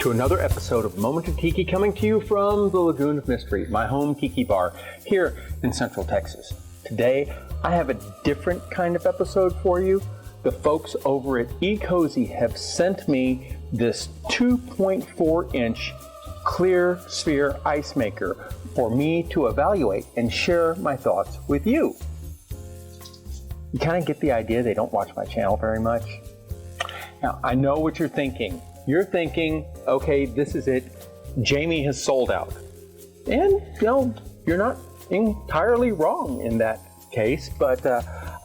to another episode of Moment of Tiki, coming to you from the Lagoon of Mystery, my home tiki bar here in Central Texas. Today, I have a different kind of episode for you. The folks over at Ecozy have sent me this 2.4-inch clear sphere ice maker for me to evaluate and share my thoughts with you. You kind of get the idea they don't watch my channel very much. Now, I know what you're thinking. You're thinking, okay, this is it. Jamie has sold out. And, you're not entirely wrong in that case, but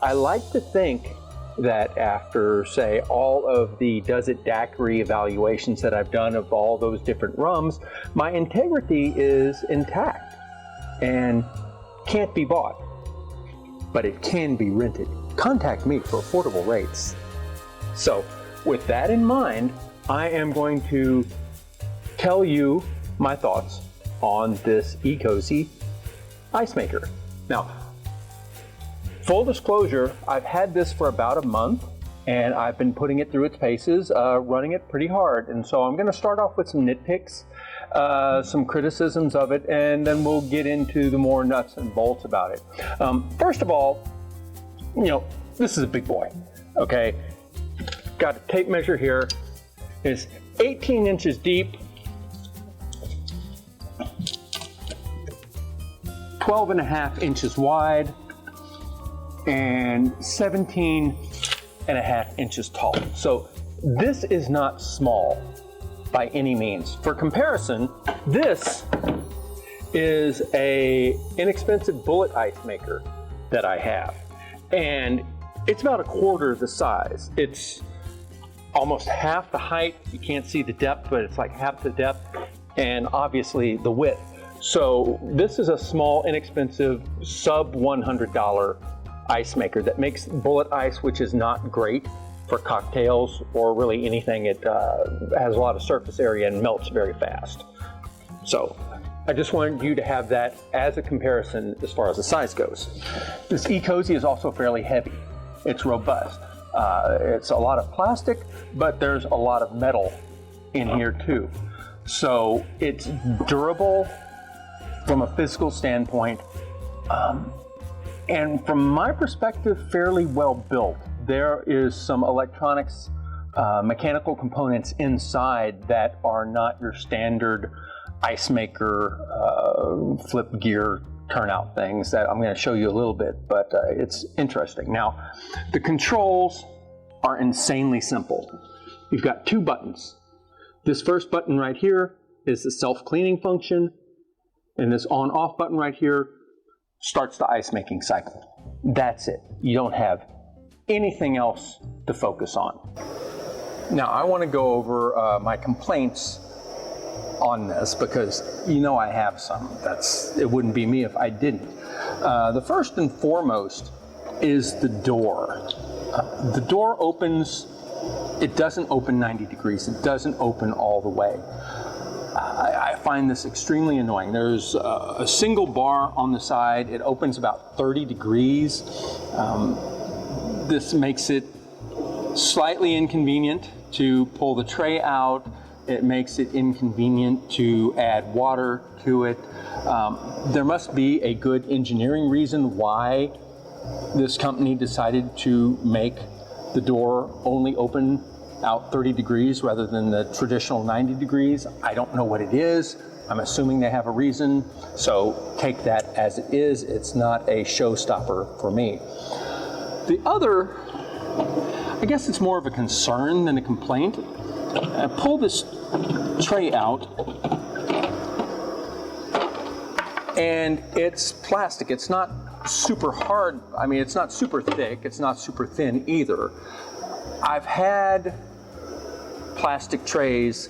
I like to think that after, say, all of the Does It Daiquiri evaluations that I've done of all those different rums, my integrity is intact and can't be bought, but it can be rented. Contact me for affordable rates. So, with that in mind, I am going to tell you my thoughts on this Ecozy ice maker. Now, full disclosure, I've had this for about a month and I've been putting it through its paces, running it pretty hard. And so I'm going to start off with some nitpicks, some criticisms of it, and then we'll get into the more nuts and bolts about it. First of all, this is a big boy, okay? Got a tape measure here. It's 18 inches deep, 12.5 inches wide, and 17.5 inches tall. So this is not small by any means. For comparison, this is a inexpensive bullet ice maker that I have, and it's about a quarter the size. It's almost half the height. You can't see the depth, but it's like half the depth, and obviously the width. So this is a small, inexpensive, sub $100 ice maker that makes bullet ice, which is not great for cocktails or really anything. It has a lot of surface area and melts very fast. So I just wanted you to have that as a comparison as far as the size goes. This Ecozy is also fairly heavy. It's robust. It's a lot of plastic, but there's a lot of metal in here too. So it's durable from a physical standpoint, and from my perspective, fairly well built. There is some electronics, mechanical components inside that are not your standard ice maker flip gear turnout things that I'm going to show you a little bit, but it's interesting. Now, the controls are insanely simple. You've got two buttons. This first button right here is the self-cleaning function, and this on-off button right here starts the ice making cycle. That's it. You don't have anything else to focus on. Now, I want to go over my complaints on this, because I have some. It wouldn't be me if I didn't. The first and foremost is the door. The door opens, it doesn't open 90 degrees. It doesn't open all the way. I find this extremely annoying. There's a single bar on the side. It opens about 30 degrees. This makes it slightly inconvenient to pull the tray out. It makes it inconvenient to add water to it. There must be a good engineering reason why this company decided to make the door only open out 30 degrees rather than the traditional 90 degrees. I don't know what it is. I'm assuming they have a reason, so take that as it is. It's not a showstopper for me. The other, I guess it's more of a concern than a complaint. I pull this tray out, and it's plastic. It's not super hard. I mean, it's not super thick. It's not super thin either. I've had plastic trays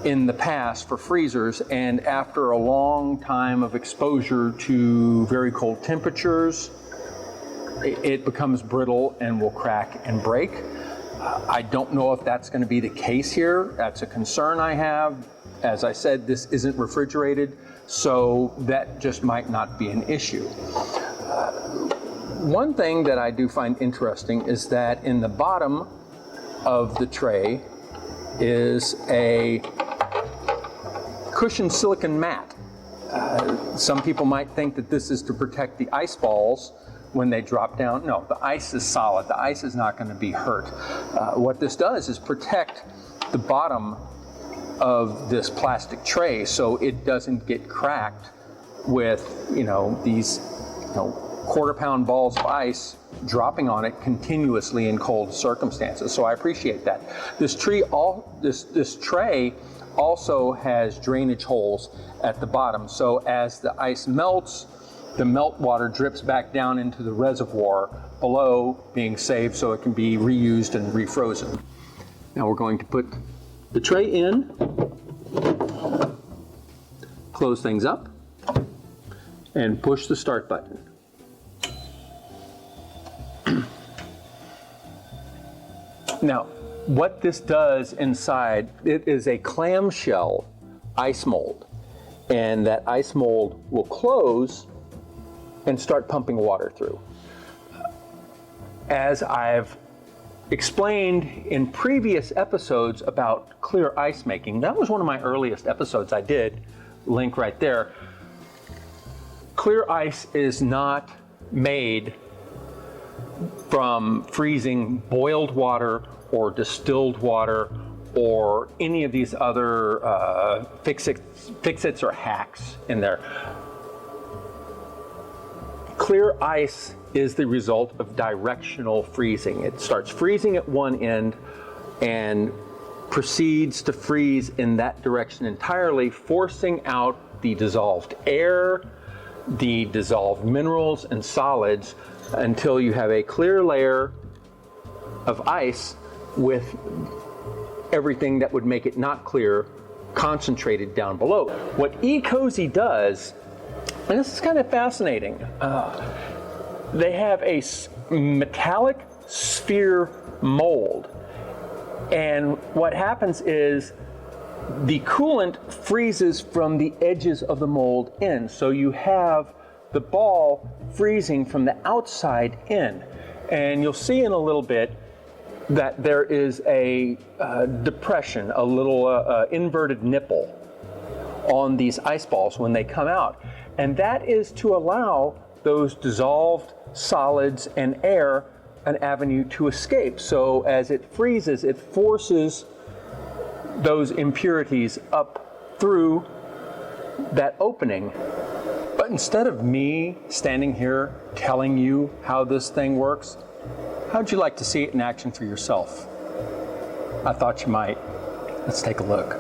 in the past for freezers, and after a long time of exposure to very cold temperatures, it becomes brittle and will crack and break. I don't know if that's going to be the case here. That's a concern I have. As I said, this isn't refrigerated, so that just might not be an issue. One thing that I do find interesting is that in the bottom of the tray is a cushioned silicon mat. Some people might think that this is to protect the ice balls when they drop down. No, the ice is solid. The ice is not going to be hurt. What this does is protect the bottom of this plastic tray so it doesn't get cracked with, these, quarter-pound balls of ice dropping on it continuously in cold circumstances. So I appreciate that. This tray also has drainage holes at the bottom. So as the ice melts, the melt water drips back down into the reservoir below, being saved so it can be reused and refrozen. Now we're going to put the tray in, close things up, and push the start button. Now, what this does inside, it is a clamshell ice mold, and that ice mold will close and start pumping water through. As I've explained in previous episodes about clear ice making, that was one of my earliest episodes I did, link right there. Clear ice is not made from freezing boiled water or distilled water or any of these other fix-its or hacks in there. Clear ice is the result of directional freezing. It starts freezing at one end and proceeds to freeze in that direction entirely, forcing out the dissolved air, the dissolved minerals and solids, until you have a clear layer of ice with everything that would make it not clear concentrated down below. What Ecozy does, and this is kind of fascinating, they have a metallic sphere mold, and what happens is the coolant freezes from the edges of the mold in, so you have the ball freezing from the outside in. And you'll see in a little bit that there is a depression, a little inverted nipple on these ice balls when they come out. And that is to allow those dissolved solids and air an avenue to escape. So as it freezes, it forces those impurities up through that opening. But instead of me standing here telling you how this thing works, how'd you like to see it in action for yourself? I thought you might. Let's take a look.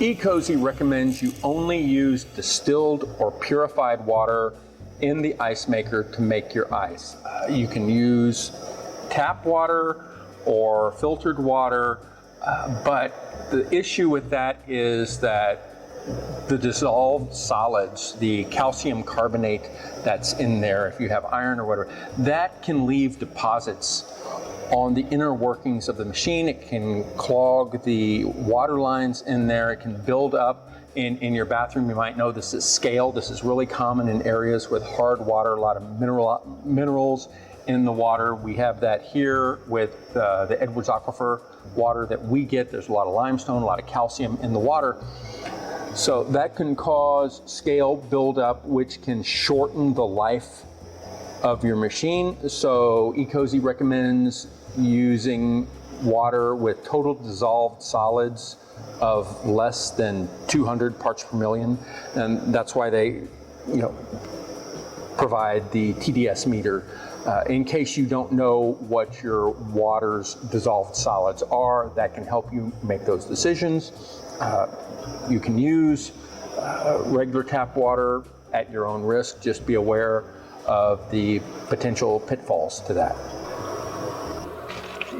Ecozy recommends you only use distilled or purified water in the ice maker to make your ice. You can use tap water or filtered water, but the issue with that is that the dissolved solids, the calcium carbonate that's in there, if you have iron or whatever, that can leave deposits on the inner workings of the machine. It can clog the water lines in there. It can build up in your bathroom. You might know this is scale. This is really common in areas with hard water, a lot of minerals in the water. We have that here with the Edwards Aquifer water that we get. There's a lot of limestone, a lot of calcium in the water. So that can cause scale buildup, which can shorten the life of your machine. So Ecozy recommends using water with total dissolved solids of less than 200 parts per million, and that's why they, provide the TDS meter. In case you don't know what your water's dissolved solids are, that can help you make those decisions. You can use regular tap water at your own risk. Just be aware of the potential pitfalls to that.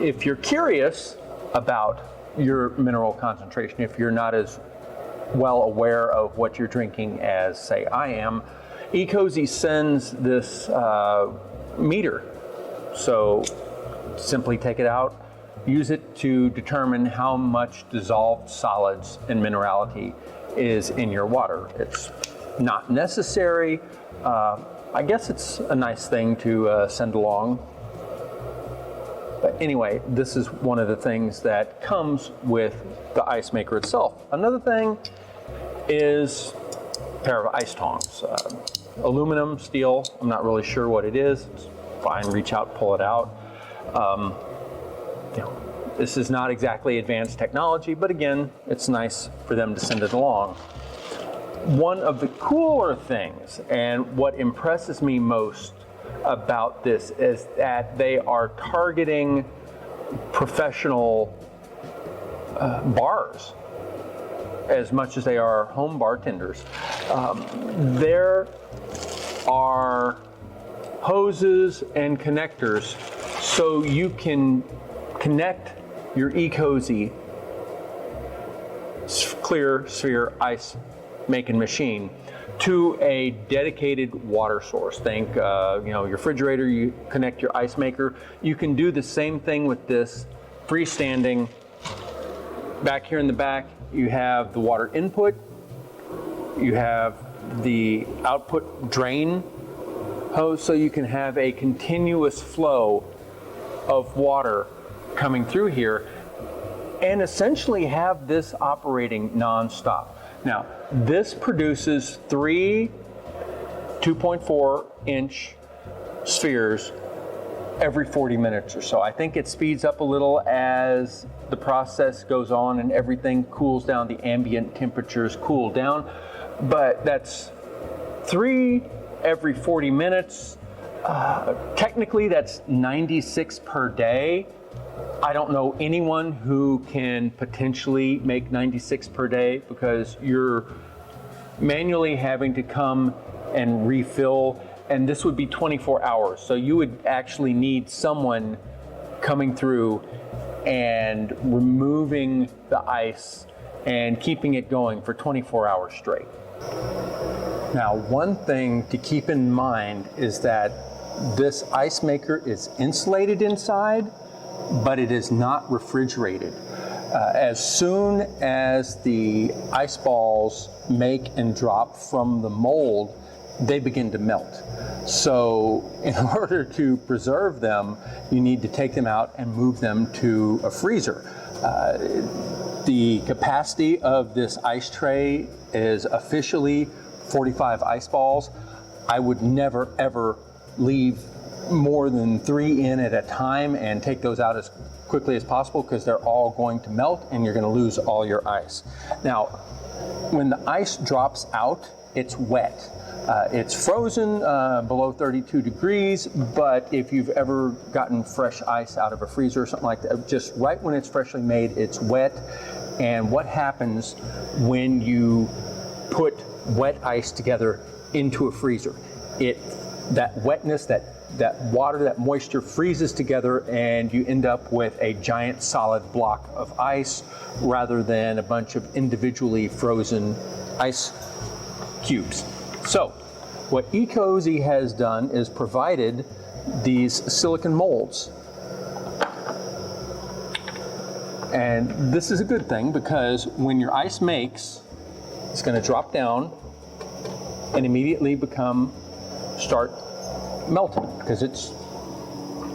If you're curious about your mineral concentration, if you're not as well aware of what you're drinking as, say, I am, Ecozy sends this meter. So simply take it out use it to determine how much dissolved solids and minerality is in your water. It's not necessary. I guess it's a nice thing to send along. But anyway, this is one of the things that comes with the ice maker itself. Another thing is a pair of ice tongs. Aluminum, steel, I'm not really sure what it is. It's fine, reach out, pull it out. This is not exactly advanced technology, but again, it's nice for them to send it along. One of the cooler things, and what impresses me most about this, is that they are targeting professional bars as much as they are home bartenders. There are hoses and connectors so you can connect your Ecozy clear sphere ice making machine to a dedicated water source. Think, your refrigerator, you connect your ice maker. You can do the same thing with this freestanding. Back here in the back, you have the water input, you have the output drain hose, so you can have a continuous flow of water coming through here and essentially have this operating non-stop. Now, this produces 3 2.4 inch spheres every 40 minutes or so. I think it speeds up a little as the process goes on and everything cools down, the ambient temperatures cool down, but that's 3 every 40 minutes. Technically, that's 96 per day. I don't know anyone who can potentially make 96 per day because you're manually having to come and refill, and this would be 24 hours. So you would actually need someone coming through and removing the ice and keeping it going for 24 hours straight. Now, one thing to keep in mind is that this ice maker is insulated inside, but it is not refrigerated. As soon as the ice balls make and drop from the mold, they begin to melt. So in order to preserve them, you need to take them out and move them to a freezer. The capacity of this ice tray is officially 45 ice balls. I would never ever leave more than 3 in at a time and take those out as quickly as possible because they're all going to melt and you're going to lose all your ice. Now, when the ice drops out, it's wet. It's frozen below 32 degrees, but if you've ever gotten fresh ice out of a freezer or something like that, just right when it's freshly made, it's wet. And what happens when you put wet ice together into a freezer? That wetness, that water, that moisture freezes together and you end up with a giant solid block of ice rather than a bunch of individually frozen ice cubes. So what Ecozy has done is provided these silicon molds. And this is a good thing because when your ice makes, it's going to drop down and immediately start melting because it's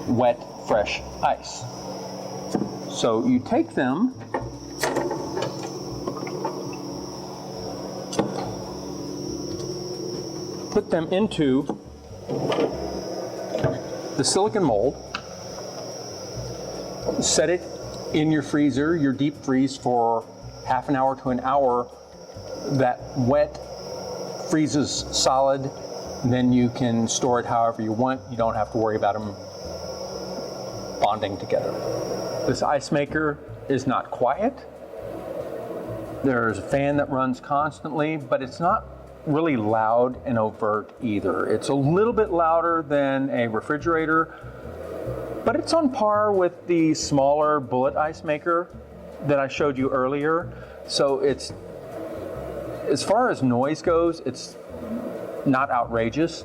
wet, fresh ice. So you take them, put them into the silicon mold, set it in your freezer, your deep freeze, for half an hour to an hour. That wet freezes solid. Then you can store it however you want. You don't have to worry about them bonding together. This ice maker is not quiet. There's a fan that runs constantly, but it's not really loud and overt either. It's a little bit louder than a refrigerator, but it's on par with the smaller bullet ice maker that I showed you earlier. So it's, as far as noise goes, it's not outrageous.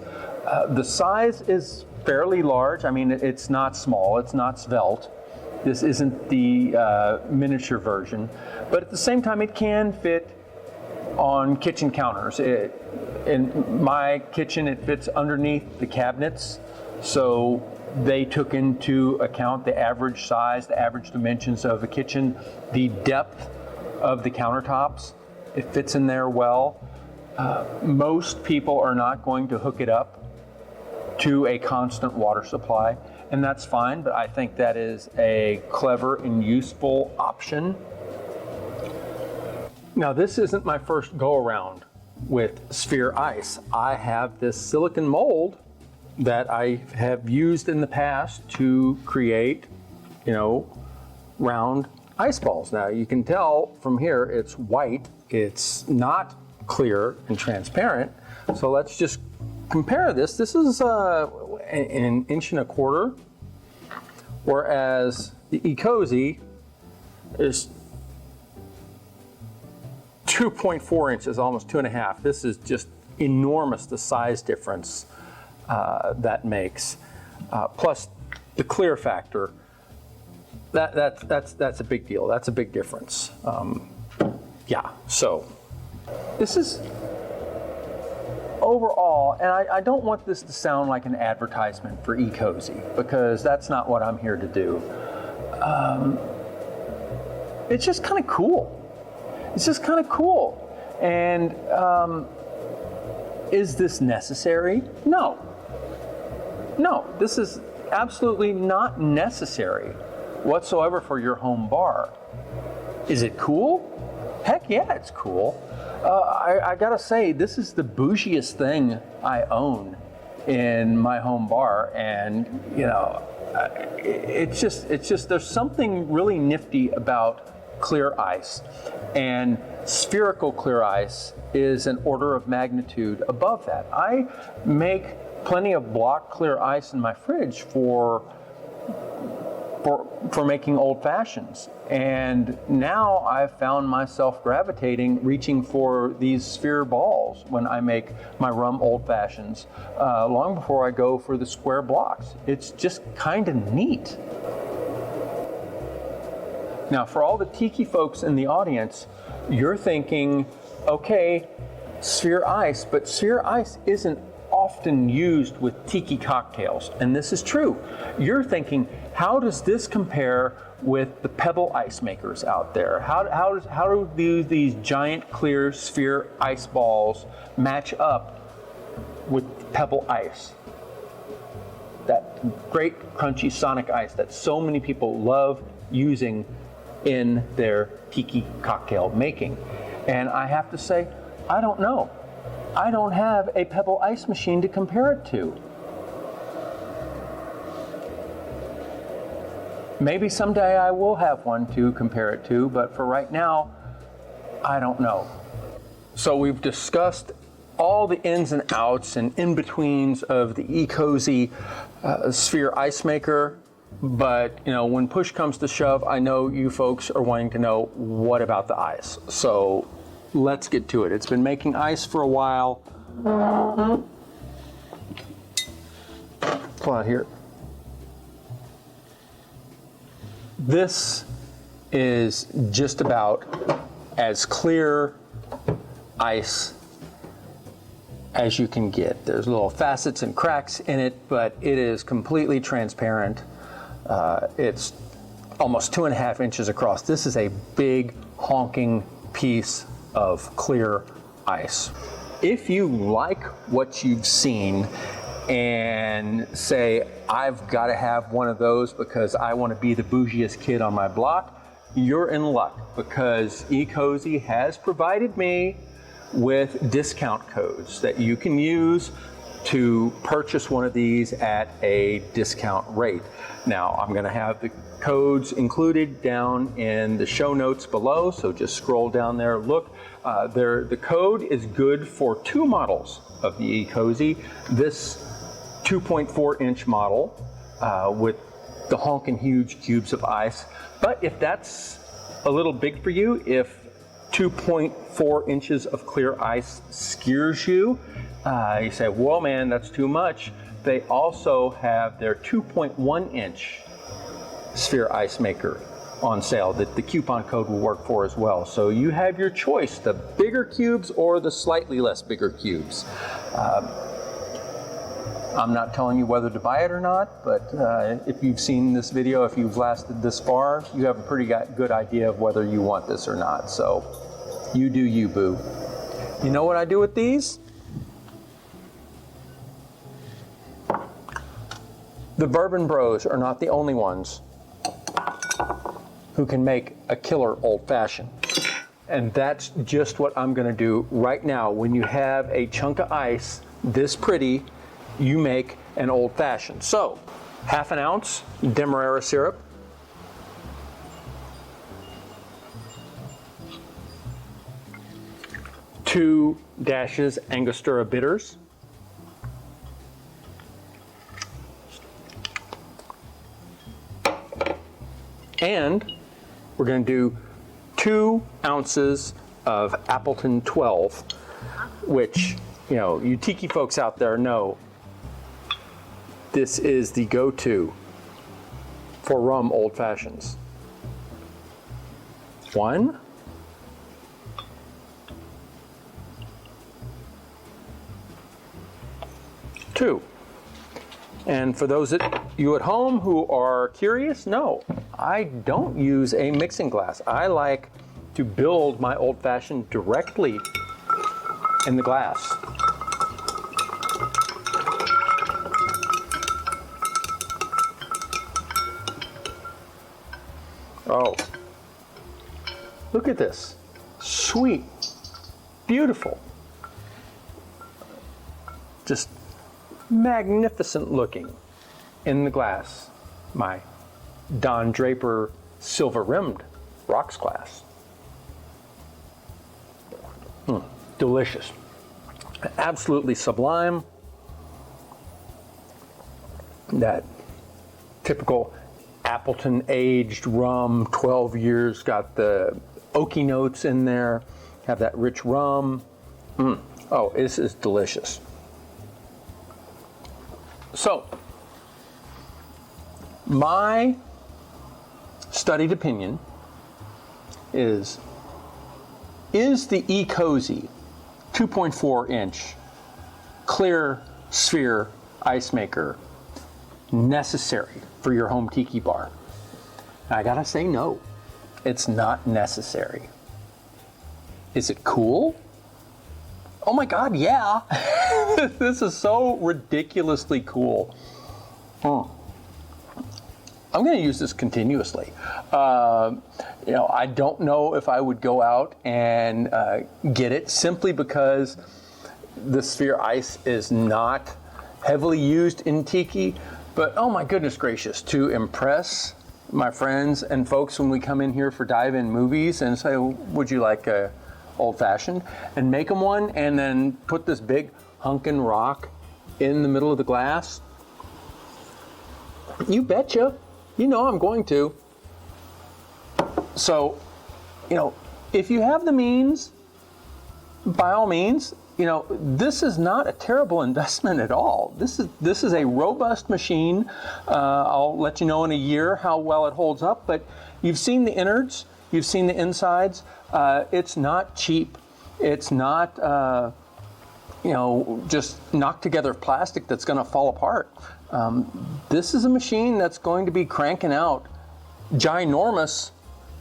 The size is fairly large. I mean, it's not small, it's not svelte. This isn't the miniature version, but at the same time it can fit on kitchen counters. In my kitchen it fits underneath the cabinets, so they took into account the average size, the average dimensions of the kitchen, the depth of the countertops. It fits in there well. Most people are not going to hook it up to a constant water supply, and that's fine, but I think that is a clever and useful option. Now, this isn't my first go around with sphere ice. I have this silicone mold that I have used in the past to create, round ice balls. Now, you can tell from here it's white. It's not clear and transparent. So let's just compare this. This is an 1.25 inches, whereas the Ecozy is 2.4 inches, almost 2.5. This is just enormous, the size difference that makes. Plus the clear factor, that's a big deal. That's a big difference. Yeah, so this is overall, and I don't want this to sound like an advertisement for Ecozy, because that's not what I'm here to do. It's just kind of cool. It's just kind of cool. And is this necessary? No. No, this is absolutely not necessary whatsoever for your home bar. Is it cool? Heck yeah, it's cool. I gotta say, this is the bougiest thing I own in my home bar, and it's just there's something really nifty about clear ice, and spherical clear ice is an order of magnitude above that. I make plenty of block clear ice in my fridge for making old fashions, and now I've found myself reaching for these sphere balls when I make my rum old fashions, long before I go for the square blocks. It's just kind of neat. Now, for all the tiki folks in the audience, you're thinking, okay, sphere ice, but sphere ice isn't often used with tiki cocktails, and this is true. You're thinking, how does this compare with the pebble ice makers out there? How do these giant clear sphere ice balls match up with pebble ice? That great crunchy sonic ice that so many people love using in their tiki cocktail making. And I have to say, I don't know. I don't have a pebble ice machine to compare it to. Maybe someday I will have one to compare it to, but for right now, I don't know. So we've discussed all the ins and outs and in-betweens of the Ecozy sphere ice maker. But when push comes to shove, I know you folks are wanting to know, what about the ice? So let's get to it. It's been making ice for a while. Pull out here. This is just about as clear ice as you can get. There's little facets and cracks in it, but it is completely transparent. It's almost 2.5 inches across. This is a big honking piece of clear ice. If you like what you've seen and say, I've got to have one of those because I want to be the bougiest kid on my block, you're in luck, because Ecozy has provided me with discount codes that you can use to purchase one of these at a discount rate. Now, I'm going to have the codes included down in the show notes below, so just scroll down there, look. The code is good for 2 models of the Ecozy. This 2.4 inch model with the honking huge cubes of ice. But if that's a little big for you, if 2.4 inches of clear ice scares you, you say, whoa man, that's too much. They also have their 2.1 inch sphere ice maker on sale that the coupon code will work for as well. So you have your choice, the bigger cubes or the slightly less bigger cubes. I'm not telling you whether to buy it or not, but if you've seen this video, if you've lasted this far, you have a pretty good idea of whether you want this or not. So you do you, boo. You know what I do with these? The Bourbon Bros are not the only ones who can make a killer old fashioned. And that's just what I'm gonna do right now. When you have a chunk of ice this pretty, you make an old fashioned. So, ½ ounce Demerara syrup, two dashes Angostura bitters, and we're going to do 2 ounces of Appleton 12, which, you know, you tiki folks out there know this is the go-to for rum old fashions. 1, 2. And for those of you at home who are curious, no, I don't use a mixing glass. I like to build my old-fashioned directly in the glass. Oh, look at this. Sweet, beautiful, just magnificent looking in the glass. My Don Draper silver rimmed rocks glass. Delicious. Absolutely sublime. That typical Appleton aged rum, 12 years, got the oaky notes in there, have that rich rum. Oh, this is delicious. So, my studied opinion is the Ecozy 2.4 inch clear sphere ice maker necessary for your home tiki bar? I gotta say no, it's not necessary. Is it cool? Oh my God, yeah. This is so ridiculously cool. I'm going to use this continuously. You know, I don't know if I would go out and get it simply because the sphere ice is not heavily used in tiki. But oh my goodness gracious, to impress my friends and folks when we come in here for dive-in movies and say, would you like a old-fashioned? And make them one and then put this big hunkin' rock in the middle of the glass. You betcha. You know I'm going to. So, you know, if you have the means, by all means, you know, this is not a terrible investment at all. This is a robust machine. I'll let you know in a year how well it holds up, but you've seen the innards, you've seen the insides. It's not cheap. It's not, you know, just knocked together plastic that's going to fall apart. This is a machine that's going to be cranking out ginormous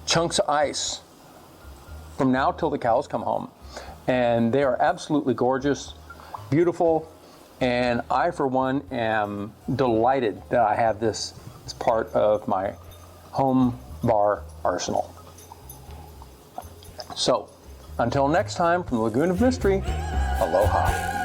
chunks of ice from now till the cows come home. And they are absolutely gorgeous, beautiful, and I, for one, am delighted that I have this as part of my home bar arsenal. So, until next time, from the Lagoon of Mystery, aloha.